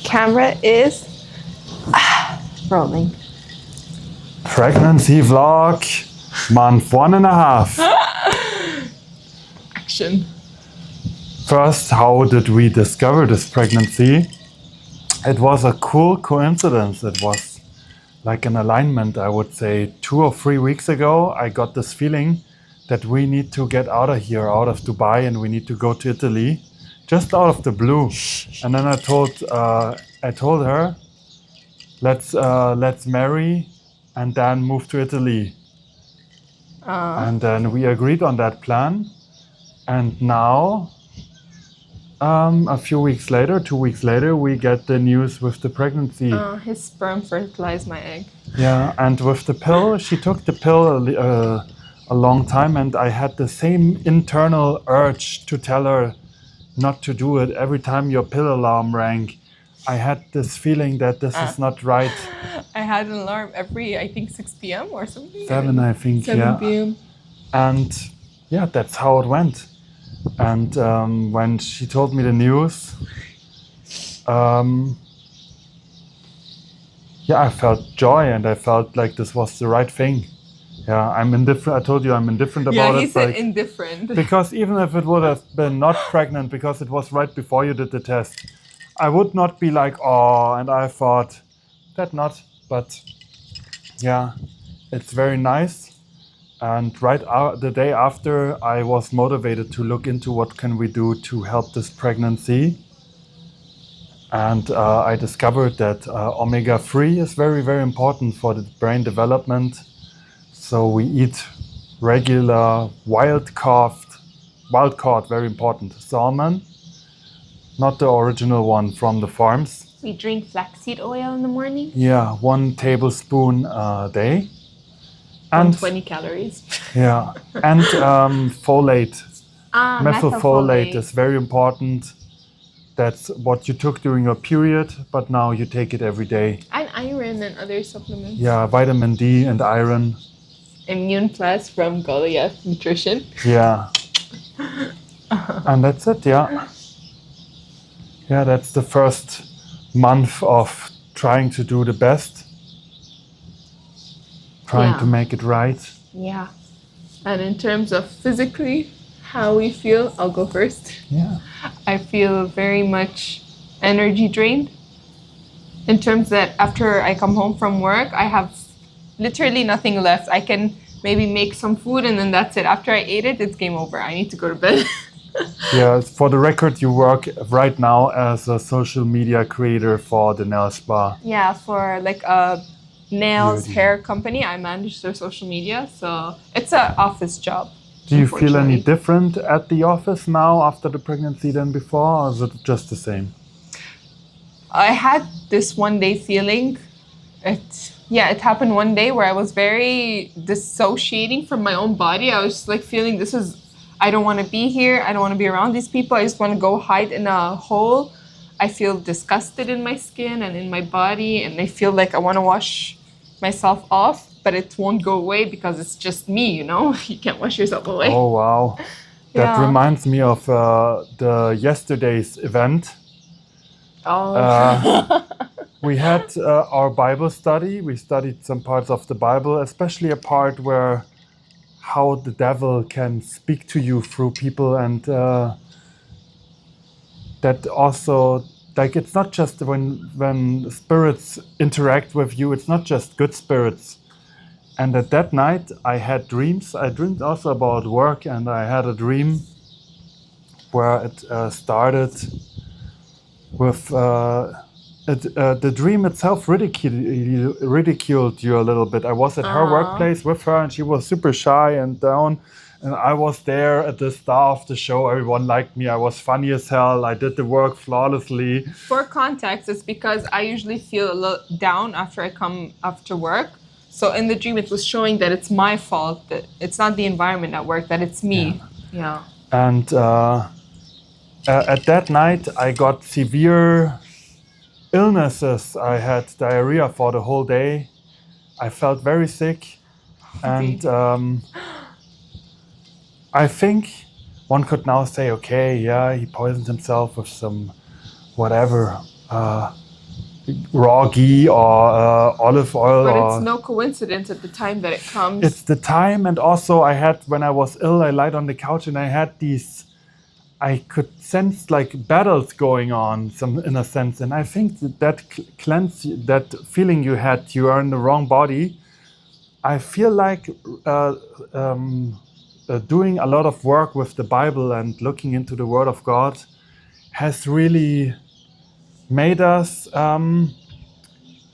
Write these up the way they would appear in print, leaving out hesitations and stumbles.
camera is rolling. Pregnancy vlog, month 1.5. Action. First, how did we discover this pregnancy? It was a cool coincidence. It was like an alignment, I would say. 2 or 3 weeks ago, I got this feeling that we need to get out of here, out of Dubai, and we need to go to Italy, just out of the blue. And then I told her, let's marry and then move to Italy. And then we agreed on that plan. And now, a few weeks later, 2 weeks later, we get the news with the pregnancy. His sperm fertilized my egg. Yeah, and with the pill, she took the pill a long time, and I had the same internal urge to tell her not to do it. Every time your pill alarm rang, I had this feeling that this is not right. I had an alarm every, I think, 6 p.m. or something. 7, I think, 7 p.m. And yeah, that's how it went. And when she told me the news, I felt joy, and I felt like this was the right thing. Yeah, I'm indifferent. I told you I'm indifferent about it. Yeah, he said indifferent. Because even if it would have been not pregnant, because it was right before you did the test, I would not be like, oh, and I thought that not. But yeah, it's very nice. And the day after, I was motivated to look into what can we do to help this pregnancy. And I discovered that omega-3 is very, very important for the brain development. So we eat regular wild-caught, very important, salmon, not the original one from the farms. We drink flaxseed oil in the morning. Yeah, 1 tablespoon a day. And 20 calories. Yeah, and folate. Methylfolate is very important. That's what you took during your period, but now you take it every day. And iron and other supplements. Yeah, vitamin D and iron. Immune Plus from Goliath Nutrition. Yeah. And that's it, yeah. Yeah, that's the first month of trying to do the best. Trying to make it right. Yeah. And in terms of physically, how we feel, I'll go first. Yeah. I feel very much energy drained. In terms that after I come home from work, I have literally nothing left. I can maybe make some food and then that's it. After I ate it, it's game over. I need to go to bed. Yeah, for the record, you work right now as a social media creator for the nail spa. Yeah, for like a nails hair company. I manage their social media, so it's an office job. Do you feel any different at the office now after the pregnancy than before, or is it just the same? I had this one day feeling. It happened one day where I was very dissociating from my own body. I was just like feeling I don't want to be here. I don't want to be around these people. I just want to go hide in a hole. I feel disgusted in my skin and in my body, and I feel like I want to wash myself off, but it won't go away because it's just me, you know? You can't wash yourself away. Oh, wow. That reminds me of the yesterday's event. We had our Bible study. We studied some parts of the Bible, especially a part where how the devil can speak to you through people, and that also, like, it's not just when spirits interact with you, it's not just good spirits. And at that night, I had dreams. I dreamed also about work, and I had a dream where it started with the dream itself ridiculed you a little bit. I was at her workplace with her, and she was super shy and down. And I was there at the star of the show. Everyone liked me. I was funny as hell. I did the work flawlessly. For context, it's because I usually feel a little down after I come after work. So in the dream, it was showing that it's my fault, that it's not the environment at work, that it's me. Yeah. And at that night, I got severe illnesses. I had diarrhea for the whole day. I felt very sick. And I think one could now say, okay, yeah, he poisoned himself with some whatever. raw ghee or olive oil. But or it's no coincidence at the time that it comes. It's the time, and also I had, when I was ill, I lied on the couch and I had these, I could sense like battles going on, some in a sense, and I think that cleanse, that feeling you had, you are in the wrong body. I feel like doing a lot of work with the Bible and looking into the Word of God has really made us.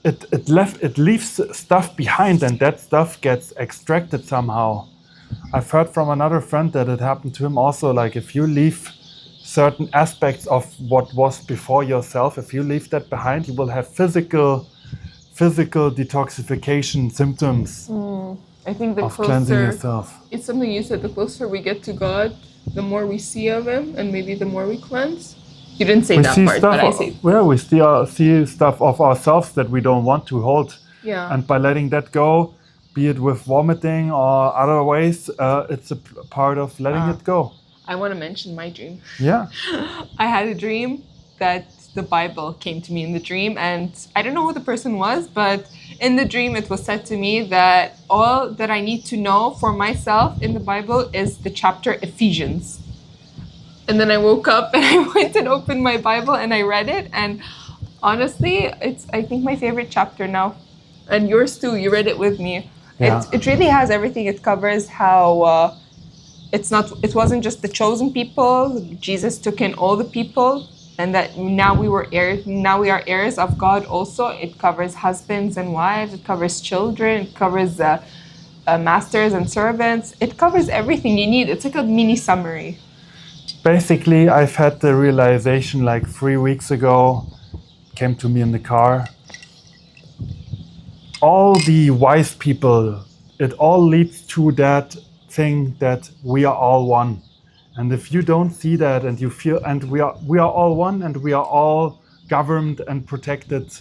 It leaves stuff behind, and that stuff gets extracted somehow. I've heard from another friend that it happened to him also. Like if you leave certain aspects of what was before yourself, if you leave that behind, you will have physical detoxification symptoms I think the of cleansing closer, yourself. it's something you said, the closer we get to God, the more we see of Him, and maybe the more we cleanse. You didn't say We that see part, stuff. but I say, We see stuff of ourselves that we don't want to hold, yeah. and by letting that go, be it with vomiting or other ways, it's a part of letting it go. I want to mention my dream. Yeah. I had a dream that the Bible came to me in the dream, and I don't know who the person was, but in the dream it was said to me that all that I need to know for myself in the Bible is the chapter Ephesians. And then I woke up and I went and opened my Bible and I read it, and honestly, it's, I think, my favorite chapter now. And yours too, you read it with me. Yeah. It really has everything. It covers how it wasn't just the chosen people. Jesus took in all the people, and that now we are heirs of God also. It covers husbands and wives, it covers children, it covers masters and servants. It covers everything you need. It's like a mini summary. Basically, I've had the realization like 3 weeks ago, came to me in the car. All the wise people, it all leads to that thing that we are all one. And if you don't see that and you feel, and we are all one, and we are all governed and protected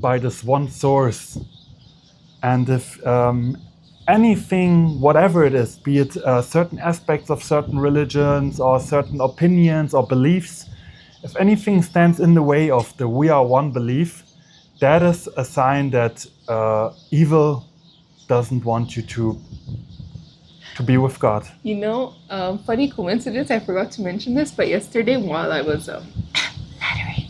by this one source. And if anything, whatever it is, be it certain aspects of certain religions or certain opinions or beliefs, if anything stands in the way of the we are one belief, that is a sign that evil doesn't want you to be with God. You know, funny coincidence, I forgot to mention this, but yesterday while I was laddering,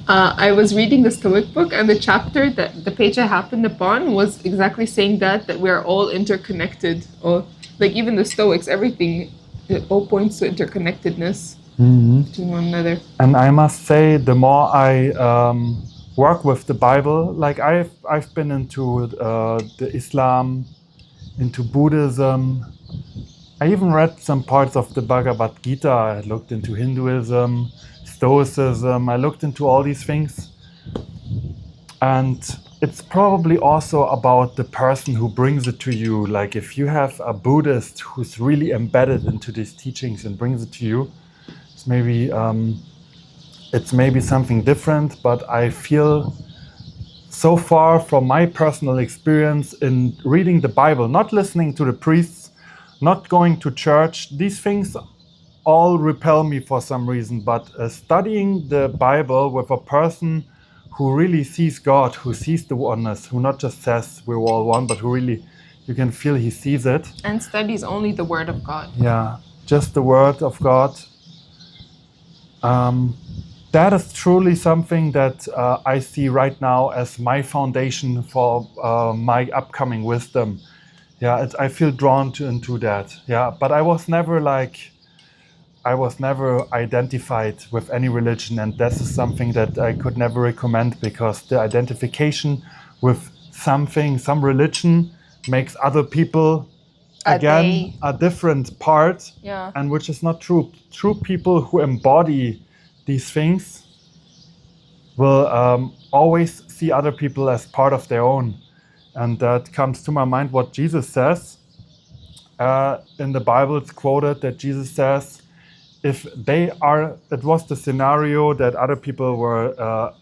I was reading the Stoic book, and the chapter, that the page I happened upon was exactly saying that we are all interconnected. Or like even the Stoics, everything, it all points to interconnectedness between one another. And I must say, the more I work with the Bible, like I've been into the Islam, into Buddhism. I even read some parts of the Bhagavad Gita. I looked into Hinduism, Stoicism. I looked into all these things. And it's probably also about the person who brings it to you. Like if you have a Buddhist who's really embedded into these teachings and brings it to you, it's maybe something different, but I feel so far from my personal experience in reading the Bible, not listening to the priests, not going to church, these things all repel me for some reason, but studying the Bible with a person who really sees God, who sees the oneness, who not just says we're all one, but who really, you can feel he sees it. And studies only the Word of God. Yeah, just the Word of God. That is truly something that I see right now as my foundation for my upcoming wisdom. Yeah, I feel drawn into that. Yeah, but I was never identified with any religion, and this is something that I could never recommend, because the identification with something, some religion, makes other people again a different part, and which is not true. True people who embody these things will always see other people as part of their own. And that comes to my mind what Jesus says. In the Bible, it's quoted that Jesus says, if they are, it was the scenario that other people were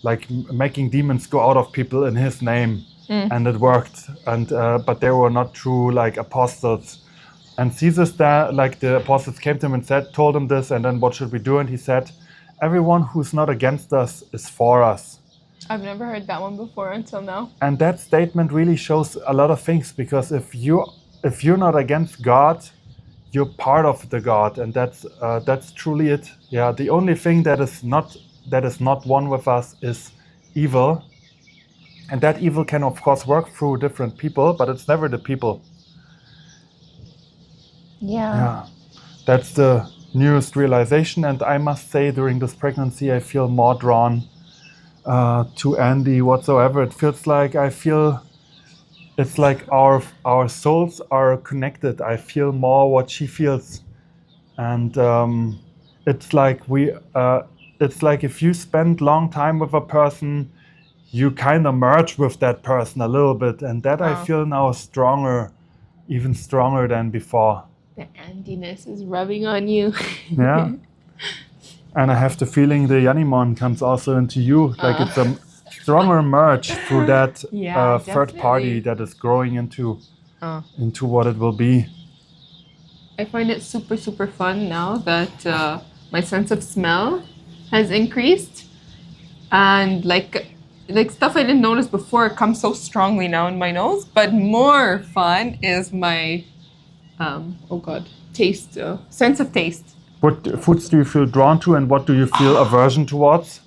like making demons go out of people in his name, and it worked. And but they were not true like apostles. And Jesus, like the apostles came to him and told him this, and then what should we do? And he said, everyone who's not against us is for us. I've never heard that one before until now. And that statement really shows a lot of things, because if you're not against God, you're part of the God, and that's truly it. Yeah, the only thing that is not one with us is evil, and that evil can of course work through different people, but it's never the people. Yeah, that's the newest realization, and I must say during this pregnancy I feel more drawn to Andy whatsoever. It feels like it's like our souls are connected. I feel more what she feels, and it's like it's like if you spend long time with a person, you kind of merge with that person a little bit, and that I feel now stronger, even stronger than before. The Andiness is rubbing on you. Yeah. And I have the feeling the Yanimon comes also into you, like it's a stronger merge through that third party that is growing into what it will be. I find it super, super fun now that my sense of smell has increased, and like stuff I didn't notice before comes so strongly now in my nose. But more fun is my taste, sense of taste. What foods do you feel drawn to, and what do you feel aversion towards?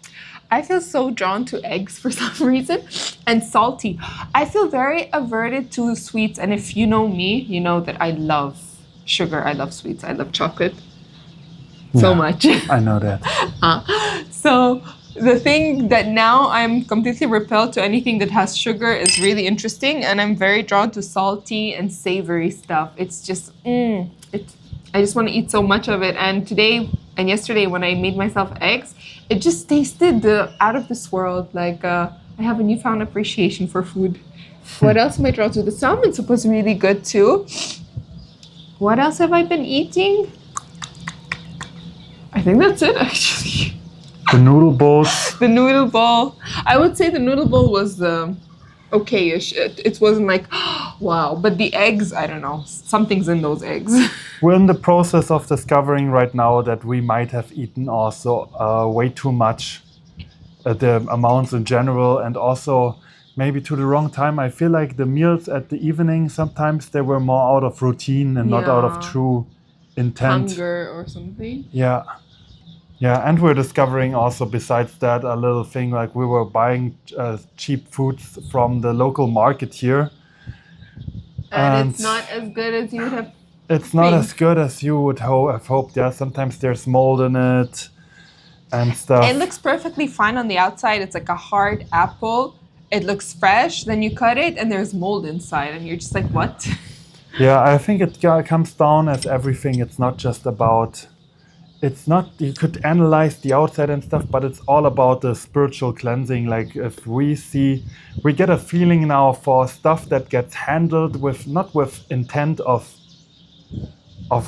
I feel so drawn to eggs for some reason, and salty. I feel very averted to sweets, and if you know me, you know that I love sugar, I love sweets, I love chocolate so much. I know that. So the thing that now I'm completely repelled to anything that has sugar is really interesting, and I'm very drawn to salty and savory stuff. It's just, I just want to eat so much of it. And today and yesterday when I made myself eggs, it just tasted out of this world. Like I have a newfound appreciation for food. What else am I drawn to? The salmon soup was really good too. What else have I been eating? I think that's it actually. The noodle bowls. The noodle bowl. I would say the noodle bowl was okay-ish. It wasn't like, wow. But the eggs, I don't know. Something's in those eggs. We're in the process of discovering right now that we might have eaten also way too much, the amounts in general, and also maybe to the wrong time. I feel like the meals at the evening, sometimes they were more out of routine and not out of true intent. Hunger or something. Yeah. Yeah, and we're discovering also, besides that, a little thing, like we were buying cheap foods from the local market here. And it's not as good as you would have. It's not as good as you would have hoped. Yeah, sometimes there's mold in it and stuff. It looks perfectly fine on the outside. It's like a hard apple. It looks fresh. Then you cut it and there's mold inside. And you're just like, what? Yeah, I think it comes down as everything. It's not just about... It's not, you could analyze the outside and stuff, but it's all about the spiritual cleansing. Like if we get a feeling now for stuff that gets handled with, not with intent of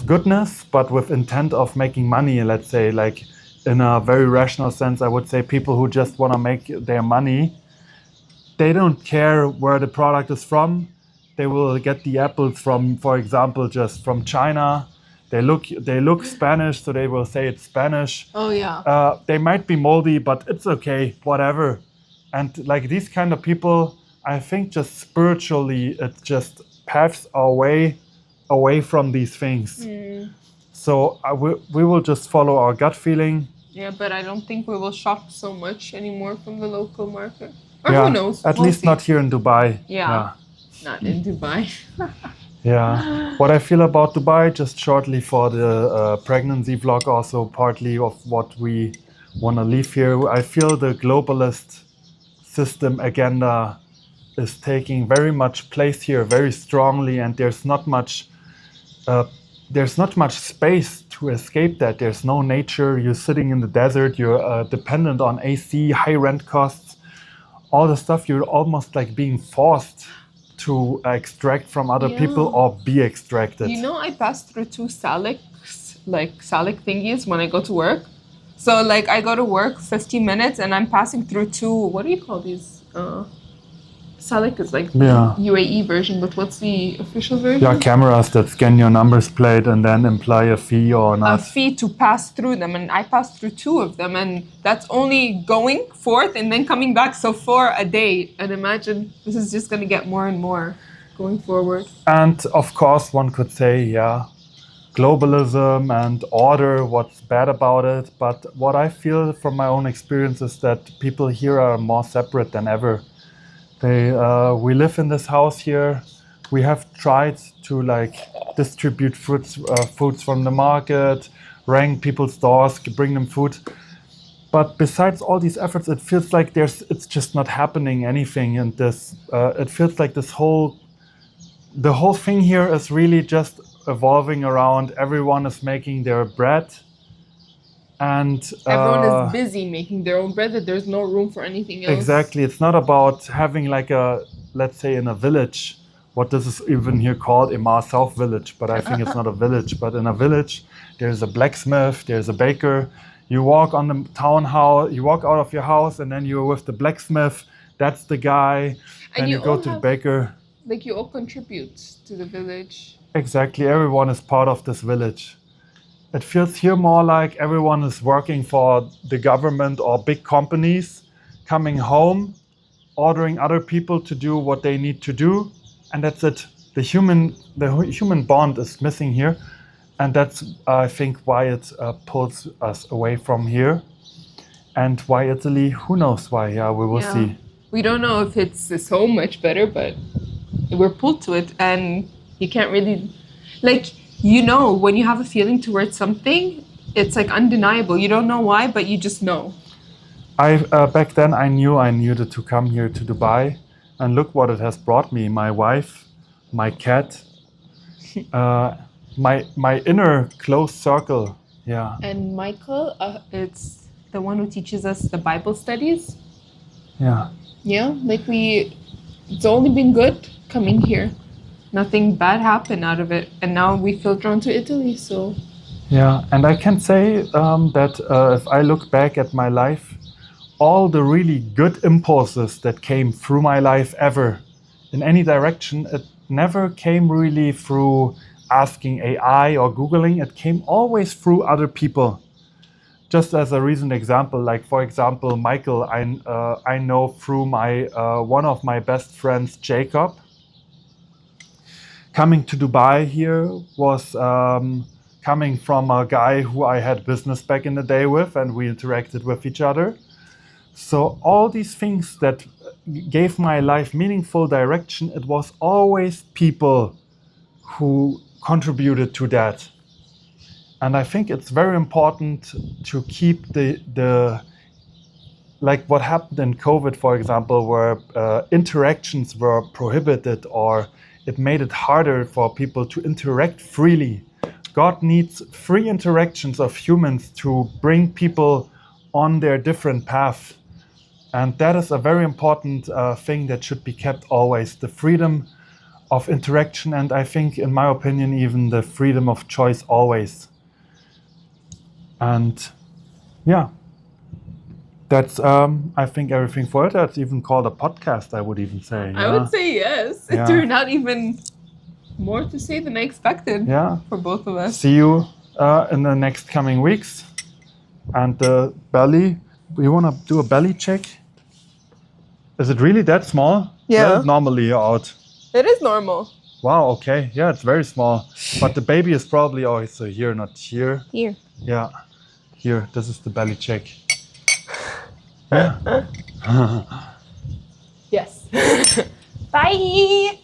goodness, but with intent of making money, let's say, like in a very rational sense, I would say people who just want to make their money, they don't care where the product is from. They will get the apples from, for example, just from China. They look Spanish, so they will say it's Spanish. Oh, yeah. They might be moldy, but it's okay, whatever. And like these kind of people, I think just spiritually, it just paves our way away from these things. So we will just follow our gut feeling. Yeah, but I don't think we will shop so much anymore from the local market. Or who knows? At least not here in Dubai. Yeah. Not in Dubai. Yeah. What I feel about Dubai, just shortly for the pregnancy vlog, also partly of what we want to leave here. I feel the globalist system agenda is taking very much place here, very strongly, and there's not much space to escape that. There's no nature. You're sitting in the desert. You're dependent on AC, high rent costs, all the stuff. You're almost like being forced to extract from other people or be extracted. You know, I pass through two salic thingies when I go to work. So like I go to work 15 minutes and I'm passing through two, what do you call these? Salik is like Yeah. the UAE version, but what's the official version? Yeah, cameras that scan your numbers plate and then imply a fee or A not. fee to pass through them, and I passed through 2 of them, and that's only going forth and then coming back, so 4 a day. And imagine this is just going to get more and more going forward. And of course, one could say, yeah, globalism and order, what's bad about it? But what I feel from my own experience is that people here are more separate than ever. We live in this house here. We have tried to like distribute foods from the market, rank people's doors, bring them food. But besides all these efforts, it feels like it's just not happening anything. And it feels like the whole thing here is really just evolving around. Everyone is making their bread, and Everyone is busy making their own bread, that there's no room for anything else. exactly. It's not about having like let's say in a village, what this is even here called Imar South Village, but I think it's not a village. But in a village, there's a blacksmith, there's a baker. You walk on the townhouse, you walk out of your house, and then you're with the blacksmith. That's the guy. And Then you go to the baker. Like, you all contribute to the village. Exactly. Everyone is part of this village. It feels here more like everyone is working for the government or big companies, coming home, ordering other people to do what they need to do, and that's it. The human bond is missing here, and that's I think why it pulls us away from here, and why Italy. Who knows why? Yeah, we will see. We don't know if it's so much better, but we're pulled to it, and you can't really, like, when you have a feeling towards something, it's like undeniable. You don't know why, but you just know. Back then I knew I needed to come here to Dubai, and look what it has brought me: my wife, my cat, my inner close circle. Yeah. And Michael, it's the one who teaches us the Bible studies. Yeah. Yeah, like it's only been good coming here. Nothing bad happened out of it, and now we feel drawn to Italy. So yeah, and I can say that if I look back at my life, all the really good impulses that came through my life ever, in any direction, it never came really through asking AI or Googling. It came always through other people. Just as a recent example, like for example, Michael, I know through my one of my best friends, Jacob. Coming to Dubai here was coming from a guy who I had business back in the day with, and we interacted with each other. So all these things that gave my life meaningful direction, it was always people who contributed to that. And I think it's very important to keep the like what happened in COVID, for example, where interactions were prohibited, or it made it harder for people to interact freely. God needs free interactions of humans to bring people on their different paths. And that is a very important thing that should be kept always, the freedom of interaction, and I think, in my opinion, even the freedom of choice always. And yeah, that's, I think, everything for it. That's even called a podcast, I would even say. I would say yes. It turned out even more to say than I expected for both of us. See you in the next coming weeks. And the belly, you want to do a belly check? Is it really that small? Yeah. Let it normally out. It is normal. Wow, okay. Yeah, it's very small. But the baby is probably also here, not here. Here. Yeah. Here, this is the belly check. Yeah. Yes. Bye.